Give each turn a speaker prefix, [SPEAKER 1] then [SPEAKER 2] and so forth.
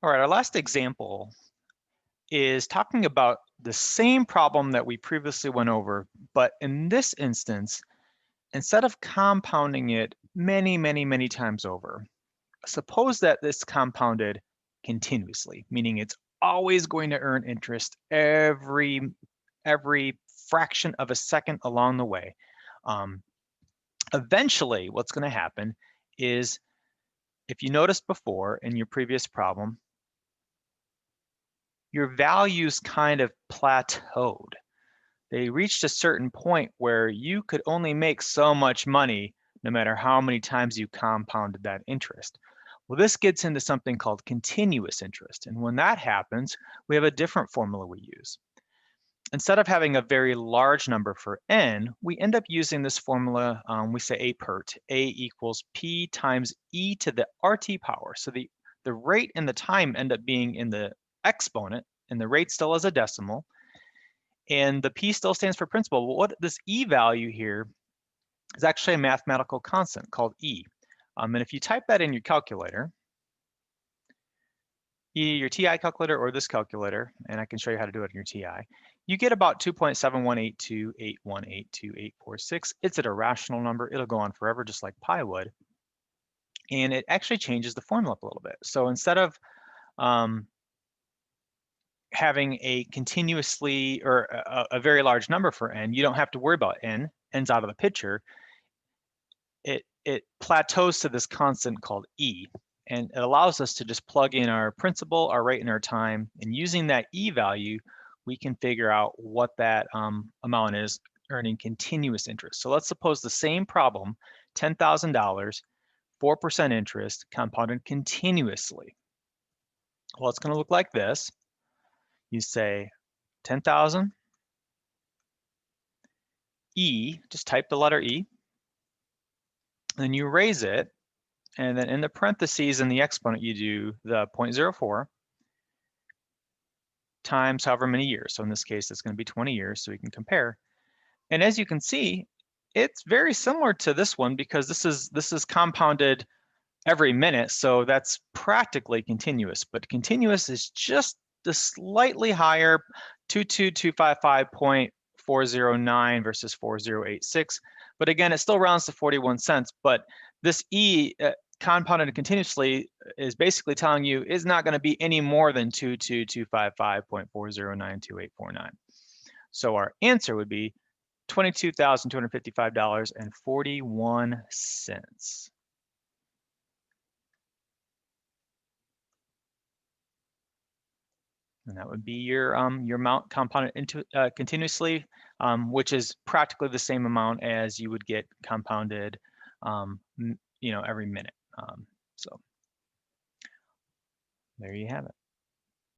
[SPEAKER 1] All right, our last example is talking about the same problem that we previously went over, but in this instance, instead of compounding it many times over, suppose that this compounded continuously, meaning it's always going to earn interest every fraction of a second along the way. Eventually, what's going to happen is, if you noticed before in your previous problem, your values kind of plateaued. They reached a certain point where you could only make so much money no matter how many times you compounded that interest. Well, this gets into something called continuous interest. And when that happens, we have a different formula we use. Instead of having a very large number for n, we end up using this formula, we say a PERT, a equals p times e to the RT power. So the rate and the time end up being in the exponent, and the rate still is a decimal, and the p still stands for principal. But what this e value here is actually a mathematical constant called e. And if you type that in your calculator, your TI calculator or this calculator, and I can show you how to do it in your TI, you get about 2.718281828846. It's at a rational number. It'll go on forever just like pi would. And it actually changes the formula up a little bit. So instead of having a continuously or a very large number for n, you don't have to worry about n. N's out of the picture. It plateaus to this constant called e. And it allows us to just plug in our principal, our rate, and our time. And using that e value, we can figure out what that amount is earning continuous interest. So let's suppose the same problem, $10,000, 4% interest, compounded continuously. Well, it's going to look like this. You say 10,000, E, just type the letter E, then you raise it, and then in the parentheses in the exponent, you do the 0.04 times however many years. So in this case, it's going to be 20 years, so we can compare. And as you can see, it's very similar to this one because this is compounded every minute, so that's practically continuous. But continuous is just the slightly higher 22255.409 versus 4086. But again, it still rounds to 41 cents. But this E compounded continuously is basically telling you is not going to be any more than 22255.4092849. So our answer would be $22,255.41. And that would be your amount compounded into continuously, which is practically the same amount as you would get compounded, every minute. So there you have it.